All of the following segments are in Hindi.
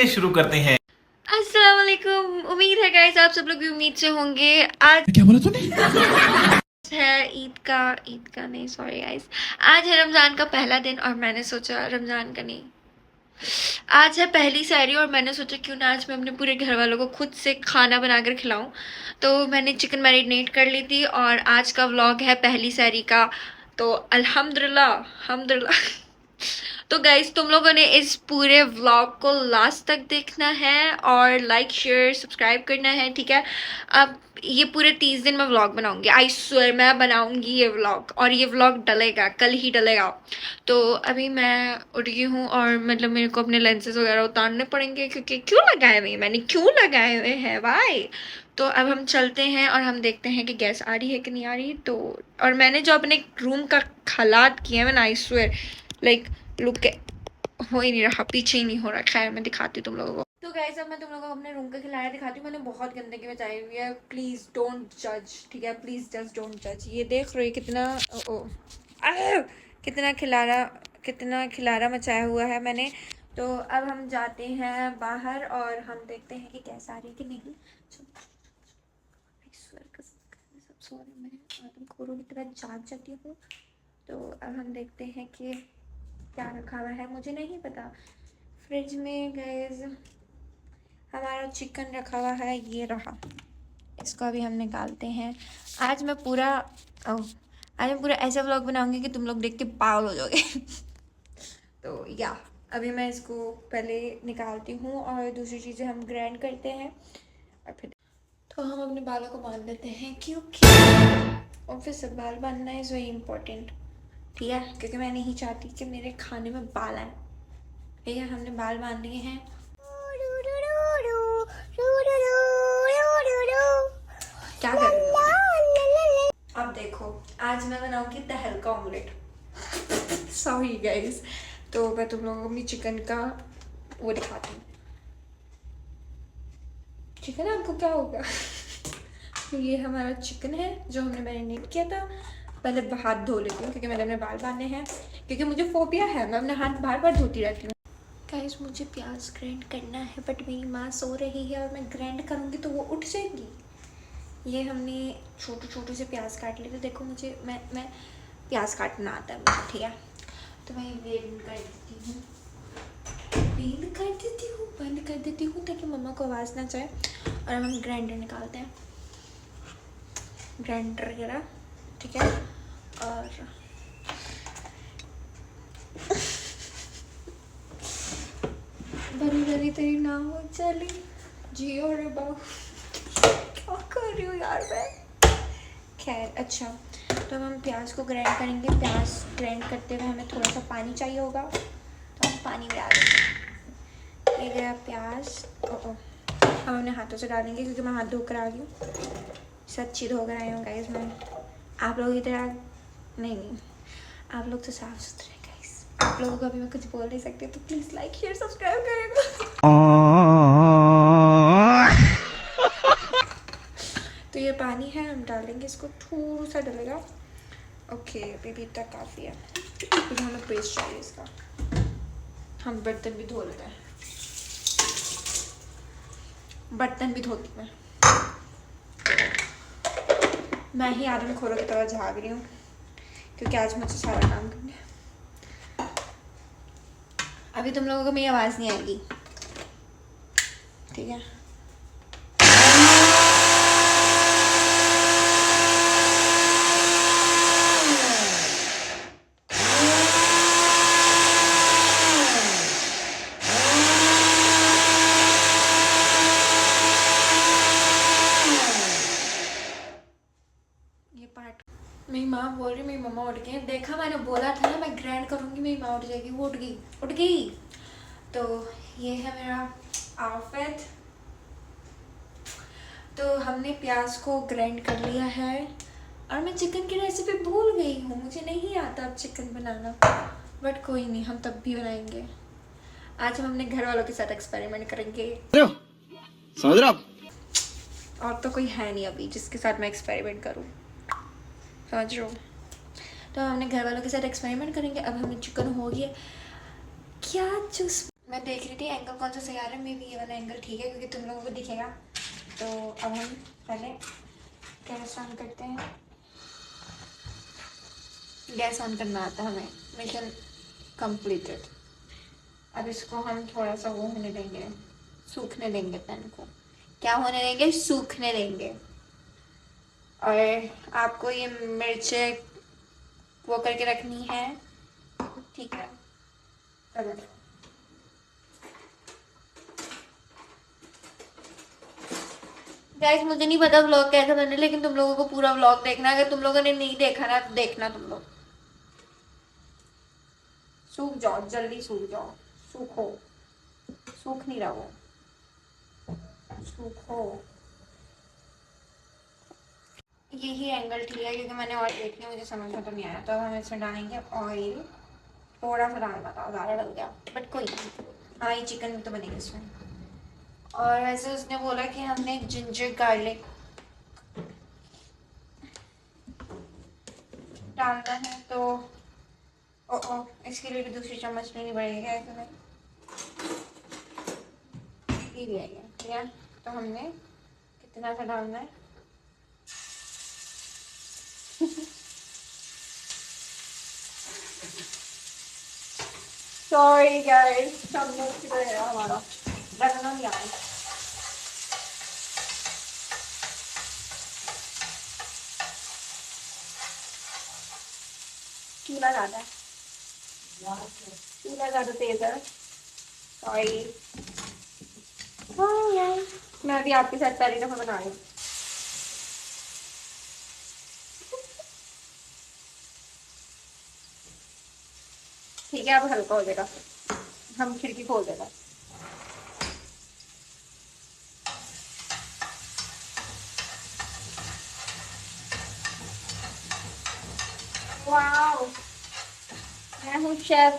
चलिए शुरू करते हैं। अस्सलाम वालेकुम। उम्मीद है गाइस आप सब लोग भी उम्मीद से होंगे। आज क्या बोला तूने? है ईद का नहीं, सॉरी गाइस, आज है रमज़ान का पहला दिन और मैंने सोचा रमज़ान का नहीं, आज है पहली सहरी और मैंने सोचा क्यों ना आज मैं अपने पूरे घर वालों को खुद से खाना बनाकर खिलाऊं। तो मैंने चिकन मैरिनेट कर ली थी और आज का व्लॉग है पहली सहरी का। तो अल्हम्दुलिल्लाह अल्हम्दुलिल्लाह। तो गाइज तुम लोगों ने इस पूरे व्लॉग को लास्ट तक देखना है और लाइक शेयर सब्सक्राइब करना है, ठीक है। अब ये पूरे 30 दिन मैं व्लॉग बनाऊंगी, आई स्वेयर मैं बनाऊंगी ये व्लॉग, और ये व्लॉग डलेगा, कल ही डलेगा। तो अभी मैं उठ गई हूँ और मतलब मेरे को अपने लेंसेज वगैरह उतारने पड़ेंगे क्योंकि क्यों लगाए हुए मैंने, क्यों लगाए हुए हैं भाई। तो अब हम चलते हैं और हम देखते हैं कि गैस आ रही है कि नहीं आ रही। तो और मैंने जो अपने रूम का हालात किए हैं, मैं आई स्वेयर लाइक लुक हो ही नहीं रहा, पीछे ही नहीं हो रहा। खैर मैं दिखाती हूँ तुम लोगों को। तो गाइस अब मैं तुम लोगों को अपने रूम का खिलाया दिखाती हूँ। मैंने बहुत गंदगी मचाई हुई है, प्लीज डोंट जज, ठीक है, प्लीज जस्ट डोंट जज। ये देख रहे हो कितना कितना खिलारा मचाया हुआ है मैंने। तो अब हम जाते हैं बाहर और हम देखते हैं कि कैसा आ रही है कि नहीं। सब सो रहे, मैं आदमखोरों की तरह जाग जाती हूँ। तो अब हम देखते हैं कि क्या रखा हुआ है, मुझे नहीं पता। फ्रिज में गाइस हमारा चिकन रखा हुआ है, ये रहा। इसको अभी हम निकालते हैं। आज मैं पूरा ऐसा व्लॉग बनाऊंगी कि तुम लोग देख के पागल हो जाओगे। तो या अभी मैं इसको पहले निकालती हूँ और दूसरी चीज़ें हम ग्राइंड करते हैं और फिर तो हम अपने बालों को बांध लेते हैं क्योंकि ऑब्वियस बाल बांधना इज़ वेरी इंपॉर्टेंट, ठीक है, क्योंकि मैं नहीं चाहती कि मेरे खाने में बाल आए। ठीक है, हमने बाल बांध लिए हैं। क्या कर रही हो? अब देखो आज मैं बनाऊंगी तहलका ऑमलेट। Sorry guys. तो मैं तुम लोगों को अपनी चिकन का वो दिखाती हूँ। चिकन आपको क्या होगा? तो ये हमारा चिकन है जो हमने मैरिनेट किया था। पहले हाथ धो लेती हूँ क्योंकि मैंने अपने बाल बांधे हैं, क्योंकि मुझे फोबिया है, मैं अपने हाथ बार बार धोती रहती हूँ। गाइस मुझे प्याज ग्राइंड करना है बट मेरी माँ सो रही है और मैं ग्राइंड करूँगी तो वो उठ जाएगी। ये हमने छोटे छोटे से प्याज काट लिए थे। देखो मुझे मैं प्याज काटना आता है मुझे, ठीक है। तो मैं ग्राइंड कर देती हूँ, बंद कर देती हूँ ताकि मम्मा को आवाज़ ना जाए। और अब हम ग्राइंडर निकालते हैं, ग्राइंडर वगैरह, ठीक है। और बड़ी बड़ी तेरी ना हो चली जियो रे बाबू, क्या कर रही हूँ यार मैं। खैर अच्छा, तो हम प्याज को ग्राइंड करेंगे। प्याज ग्राइंड करते हुए हमें थोड़ा सा पानी चाहिए होगा, तो हम पानी में डाल देंगे। ये गया प्याज। हम अपने हाथों से डालेंगे क्योंकि मैं हाथ धोकर आ गई हूँ, सच्ची धोकर आई हूँ गाइस मैं। आप लोग की तरह नहीं, आप लोग तो साफ सुथरे गाइस। आप लोगों को अभी मैं कुछ बोल नहीं सकती, तो प्लीज़ लाइक शेयर सब्सक्राइब करेगा। तो ये पानी है, हम डालेंगे इसको, थोड़ा सा डलेगा। ओके अभी तक काफ़ी है क्योंकि हमें पेस्ट चाहिए इसका। हम बर्तन भी धो लेते हैं, बर्तन भी धोती मैं ही आदमखोरों की तरह झाग रही हूँ क्योंकि आज मुझे सारा काम करना है। अभी तुम लोगों को मेरी आवाज़ नहीं आएगी, ठीक है। ये पार्ट मेरी माँ बोल रही, मेरी मम्मा उठ गई। देखा मैंने बोला था ना मैं ग्राइंड करूँगी, मेरी माँ उठ जाएगी, वो उठ गई। तो ये है मेरा आउटफिट। तो हमने प्याज को ग्राइंड कर लिया है और मैं चिकन की रेसिपी भूल गई हूँ, मुझे नहीं आता अब चिकन बनाना, बट कोई नहीं, हम तब भी बनाएंगे। आज हम अपने घर वालों के साथ एक्सपेरिमेंट करेंगे। समझ रहे हो? और तो कोई है नहीं अभी जिसके साथ मैं एक्सपेरिमेंट करूँ, समझ रहे हो। तो हम अपने घर वालों के साथ एक्सपेरिमेंट करेंगे। अब हमें चिकन हो गया, क्या चूस मैं देख रही थी एंगल कौन सा सही आ रहा है, मे बी ये वाला एंगल ठीक है क्योंकि तुम लोगों को दिखेगा। तो अब हम पहले गैस ऑन करते हैं। गैस ऑन करना आता है हमें, मिशन कंप्लीटेड। अब इसको हम थोड़ा सा वो होने देंगे, सूखने देंगे पैन को। क्या होने देंगे? सूखने देंगे। और आपको ये मिर्चें वो करके रखनी है, ठीक है? चलो गाइस, मुझे नहीं पता व्लॉग कैसे बने, लेकिन तुम लोगों को पूरा व्लॉग देखना। अगर तुम लोगों ने नहीं देखा ना तो देखना तुम लोग। सूख जाओ, जल्दी सूख जाओ, सूखो। सूख नहीं रहा वो, सूखो। यही एंगल ठीक है क्योंकि मैंने ऑयल देख लिया, मुझे समझ में तो नहीं आया। तो अब हम इसमें डालेंगे ऑयल। थोड़ा सा डालना था, ज़्यादा डल गया, बट कोई नहीं। हाँ, ये चिकन भी तो बनेगा इसमें। और वैसे उसने बोला कि हमने जिंजर गार्लिक डालना है, तो ओ इसके लिए भी दूसरी चम्मच लेनी पड़ेगी क्या इसमें? ये भी आएगा, ठीक है? तो हमने कितना सा डालना है? सॉरी गाइस, सब लोग की तरह है हमारा रखना नहीं आया। चूल्हा ज़्यादा है, चूल्हा ज़्यादा तेज है। सॉरी। मैं अभी आपके साथ पहली दफा बना रही हूँ। ठीक है, अब हल्का हो जाएगा, हम खिड़की खोल देगा। वाओ, मैं हूँ शेफ।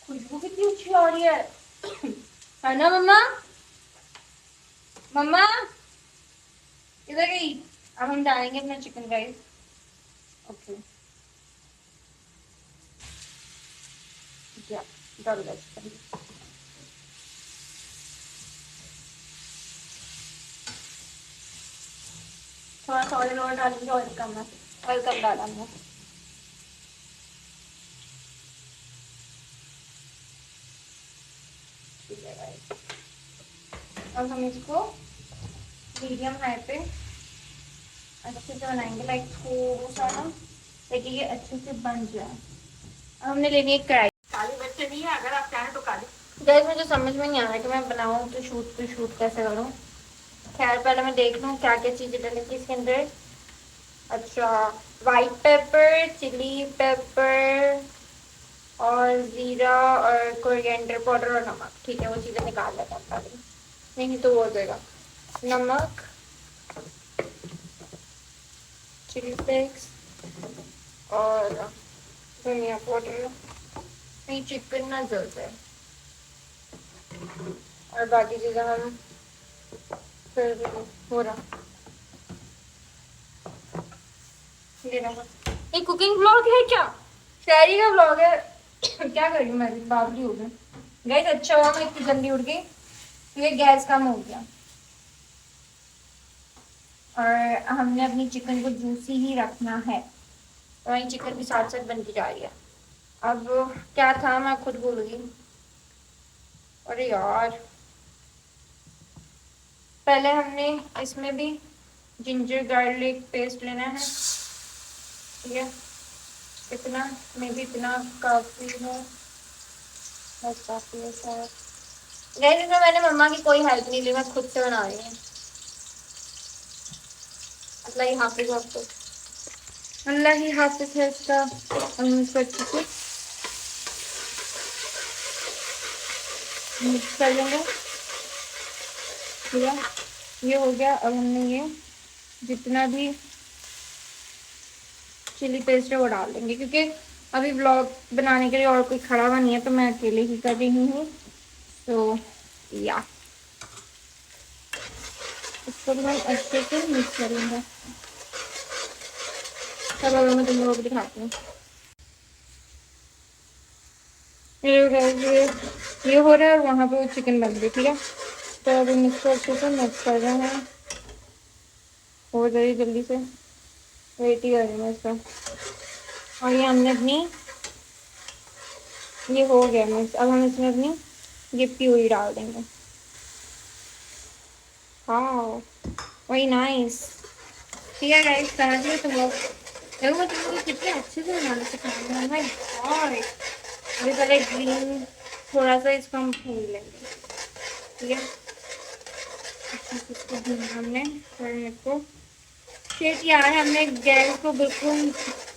खुशबू कितनी अच्छी आ रही है ना मम्मा? मम्मा इधर गई। अब हम डालेंगे अपना चिकन राइस। ओके, क्या डाल दिया चिकन। थोड़ा सा ऑयल और डालेंगे, ऑयल कम है, ऑयल कम डाला हमने। ठीक है गाइस, अब हम इसको मीडियम हाई पे अच्छे से बनाएंगे, लाइक थोड़ा सा ना, ताकि ये अच्छे से बन जाए। अब हमने लेनी है कढ़ाई। काली बच्चे नहीं है, अगर आप चाहें तो काली। गैस मुझे समझ में नहीं आ रहा कि मैं बनाऊँ तो शूट कैसे करूँ। खैर पहले मैं देख लूँ क्या क्या चीज़ें डलेंगी इसके अंदर। अच्छा, वाइट पेपर, चिली पेपर और ज़ीरा और कोरिएंडर पाउडर और नमक। ठीक है, वो चीज़ें निकाल लेता हूँ पहले, नहीं तो वो हो जाएगा। नमक, चिली फ्लेक्स और धनिया पाउडर। नहीं, चिकन ना जल जाए। और बाकी चीज़ें हम फिर हो रहा। ये कुकिंग ब्लॉग है क्या? शहरी का ब्लॉग है। क्या कर रही हूँ मैं भी, बावली हो गई। गैस अच्छा हुआ मैं इतनी जल्दी उठ गई, ये गैस कम हो गया। और हमने अपनी चिकन को जूसी ही रखना है, तो वही चिकन भी साथ साथ बनती जा रही है। अब क्या था मैं खुद भूल गई। अरे यार, पहले हमने इसमें भी जिंजर गार्लिक पेस्ट लेना है, ठीक है? इतना में भी इतना काफ़ी है, बस काफ़ी है शायद। नहीं, इसमें मैंने मम्मा की कोई हेल्प नहीं ली, मैं खुद से बना रही हूँ। अल्लाह ही हाफिज आपको, अल्लाह ही हाफिज है इसका। हम इसको अच्छे से मिक्स कर लेंगे, ठीक है? ये हो गया। अब हमने ये जितना भी चिली पेस्ट है वो डाल देंगे, क्योंकि अभी ब्लॉग बनाने के लिए और कोई खड़ा हुआ नहीं है, तो मैं अकेले ही कर रही हूँ। तो या इसको भी हम अच्छे से मिक्स करेंगे। तब अब मैं तुम लोगों को दिखाती हूँ। ये हो रहा है और वहाँ पे वो चिकन बन गई, ठीक है। तो अभी मिक्स अच्छे से मिक्स कर रहे हैं, हो जाए जल्दी से, वेट ही कर रही हूँ इसका। और ये हमने अपनी, ये हो गया मिक्स, अब हम इसमें अपनी ये प्यूरी डाल देंगे। हाँ वही नाइस, ठीक है गाइस, समझ लो तुम लोग। देखो मैं तुम लोग कितने अच्छे से बनाना सिखाऊंगी। Oh my God। अभी पहले ग्रीन थोड़ा सा इसको हम भून लेंगे, ठीक है। अच्छे से इसको भूना हमने, फिर इसको शेट यार हमने गैस को बिल्कुल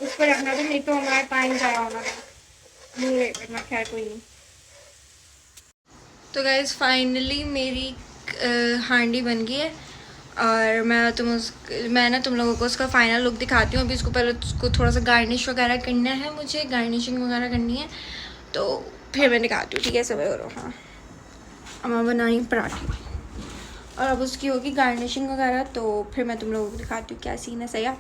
उस पर रखना था, नहीं तो हमारा टाइम ज़्यादा होना था, नहीं करना, खैर कोई नहीं। तो गाइस फाइनली मेरी हांडी बन गई है और मैं ना तुम लोगों को उसका फाइनल लुक दिखाती हूँ। अभी इसको पहले उसको थोड़ा सा गार्निश वगैरह करना है, मुझे गार्निशिंग वगैरह करनी है, तो फिर मैं दिखाती हूँ, ठीक है। सब करो। हाँ अब मैं बनाई पराठे और अब उसकी होगी गार्निशिंग वगैरह, तो फिर मैं तुम लोगों को दिखाती हूँ क्या सीन है। सही है,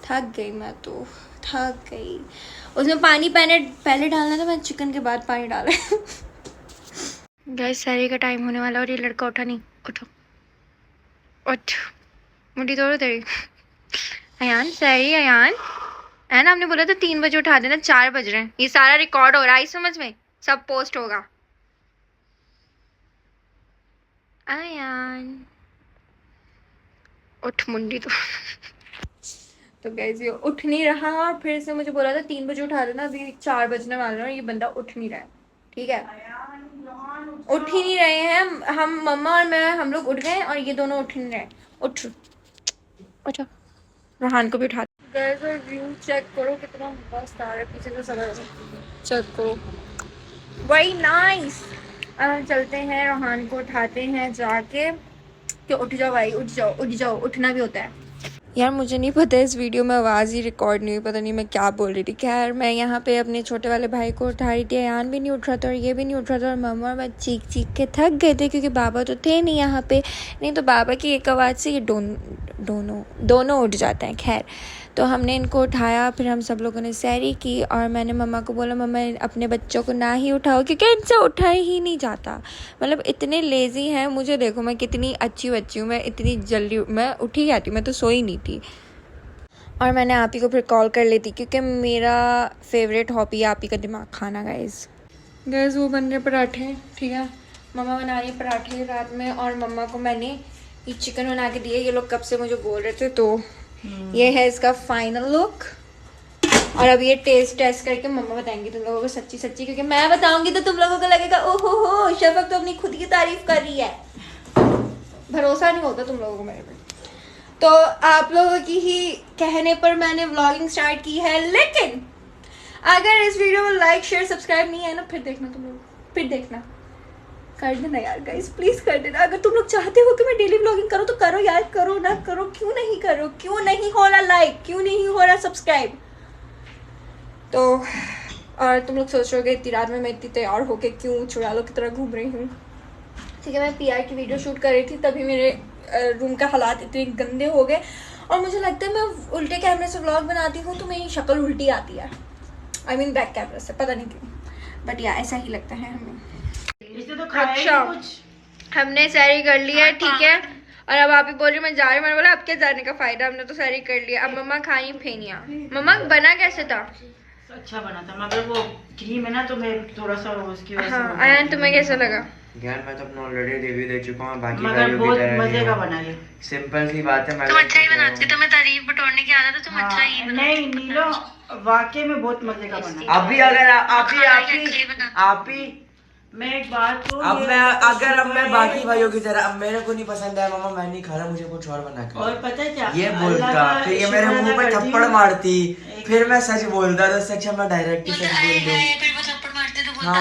थक गई मैं तो, थक गई। उसमें पानी पहले डालना था, मैं चिकन के बाद पानी डाला। गैस सहरी का टाइम होने वाला और ये लड़का उठा नहीं। उठो उठ, मुड़ी तोड़ो तेरी। अयान सहरी, अयान है ना, हमने बोला था 3 बजे उठा देना, 4 बज रहे हैं। ये सारा रिकॉर्ड हो रहा है, समझ में, सब पोस्ट होगा। अयान उठ, मुंडी तो गैस ये उठ नहीं रहा और फिर से मुझे बोला था 3 बजे उठा देना, अभी 4 बजने वाले हैं और ये बंदा उठ नहीं रहा है, ठीक है। उठ ही नहीं रहे हैं हम, मम्मा और मैं, हम लोग उठ गए और ये दोनों उठ नहीं रहे। उठ उठो, रोहान को भी उठा। गैस व्यू चेक करो कितना मस्त आ रहा है, पीछे से सब चेक करो, वही नाइस। अब हम चलते हैं, रोहान को उठाते हैं जाके, कि उठ जाओ भाई, उठ जाओ, उठ जाओ, उठना भी होता है। यार मुझे नहीं पता इस वीडियो में आवाज़ ही रिकॉर्ड नहीं हुई, पता नहीं मैं क्या बोल रही थी। खैर मैं यहाँ पे अपने छोटे वाले भाई को उठा रही थी, अयान भी नहीं उठ रहा था और ये भी नहीं उठ रहा था और मम्मा और मैं चीख चीख के थक गए थे क्योंकि बाबा तो थे नहीं यहाँ पे, नहीं तो बाबा की एक आवाज़ से ये दोनों उठ जाते हैं। खैर तो हमने इनको उठाया, फिर हम सब लोगों ने सैरी की और मैंने मम्मा को बोला मम्मा अपने बच्चों को ना ही उठाओ क्योंकि इनसे उठा ही नहीं जाता, मतलब इतने लेज़ी हैं। मुझे देखो मैं कितनी अच्छी बच्ची हूँ, मैं इतनी जल्दी मैं उठ ही जाती हूँ, मैं तो सोई नहीं थी। और मैंने आप ही को फिर कॉल कर लेती क्योंकि मेरा फेवरेट हॉबी है आप ही का दिमाग खाना। गाइस वो बन रहे पराठे, ठीक है, मम्मा बना रही पराठे रात में और मम्मा को मैंने ये चिकन बना के दिए। ये लोग कब से मुझे बोल रहे थे, तो ये है इसका फाइनल लुक। और अब ये टेस्ट करके मम्मा बताएंगी तुम लोगों को सच्ची सच्ची, क्योंकि मैं बताऊंगी तो तुम लोगों को लगेगा ओहो हो शफक तो अपनी खुद की तारीफ कर रही है। भरोसा नहीं होता तुम लोगों को मेरे पे। तो आप लोगों की ही कहने पर मैंने व्लॉगिंग स्टार्ट की है, लेकिन अगर इस वीडियो में लाइक शेयर सब्सक्राइब नहीं है ना, फिर देखना तुम लोग, फिर देखना, कर देना यार गाइस, प्लीज कर देना। अगर तुम लोग चाहते हो कि मैं डेली व्लॉगिंग करूँ तो करो यार, करो ना करो, क्यों नहीं करो, क्यों नहीं हो रहा लाइक, क्यों नहीं हो रहा सब्सक्राइब। तो और तुम लोग सोच रहे हो इतनी रात में मैं इतनी तैयार होके क्यों चुड़ैलों की तरह घूम रही हूँ, ठीक है। मैं PR की वीडियो शूट कर रही थी, तभी मेरे रूम का हालात इतने गंदे हो गए और मुझे लगता है मैं उल्टे कैमरे से व्लॉग बनाती हूँ तो मेरी शक्ल उल्टी आती है, I mean बैक कैमरे से, पता नहीं क्यों, बट या ऐसा ही लगता है हमें। तो अच्छा हमने सैरी कर लिया है, ठीक है। और अब आप ही बोल रही मैं जा रही हूँ, मैंने बोला अब क्या जाने का फायदा, हमने तो सैरी कर लिया। अब मम्मा खाई फेनिया। मम्मा बना कैसे था? अच्छा बना था, मगर वो क्रीम है ना तो मैं थोड़ा सा उसकी वजह से। हाँ आयन तुम्हें कैसा लगा? यार मैं तो अपना ऑलरेडी रिव्यू दे चुका हूँ, बाकी मगर बहुत मजे का बना है। सिंपल सी बात है, तुम अच्छा ही बनाती, तुम्हें तारीफ बटोरने की आदत है, तुम अच्छा ही बनाती। नहीं नीलो वाकई में बहुत मजे का बना। अभी अगर आप ही मैं एक बात तो अब मैं बाकी भाइयों की तरह, अब मेरे को नहीं पसंद है मम्मा मैं नहीं खा रहा, मुझे कुछ और बना के, और पता है क्या ये बोलता, फिर ये मेरे मुंह पे थप्पड़ मारती, फिर मैं सच बोलता, तो सच मैं डायरेक्ट ही सच बोल दूं। फिर वो थप्पड़ मारते तो बोलता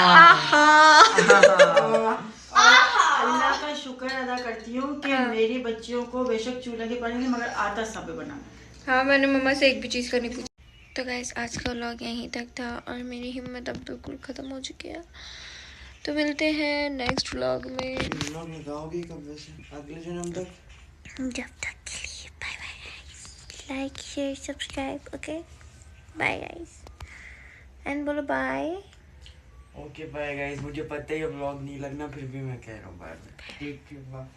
अल्लाह का शुक्र अदा करती हूँ कि मेरी बच्चियों को बेशक चूल्हे के पानी नहीं मगर आता सब बनाना। हाँ मैंने मम्मा से एक भी चीज़ करनी पूछी। तो गाइस आज का व्लॉग यहीं तक था और मेरी हिम्मत अब बिल्कुल ख़त्म हो चुकी है, तो मिलते हैं नेक्स्ट व्लॉग में। व्लॉग लगाओगी कब वैसे, अगले जन्म तक? जब तक के लिए bye bye guys, like share subscribe, okay bye guys, and बोलो बाय। ओके बाय गाइस, मुझे पता ही ब्लॉग नहीं लगना, फिर भी मैं कह रहा हूँ bye bye. Take care, bye.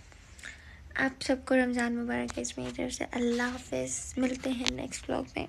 आप सबको रमज़ान मुबारक है मेरी तरफ से। अल्लाह हाफिज़, मिलते हैं नेक्स्ट व्लॉग में।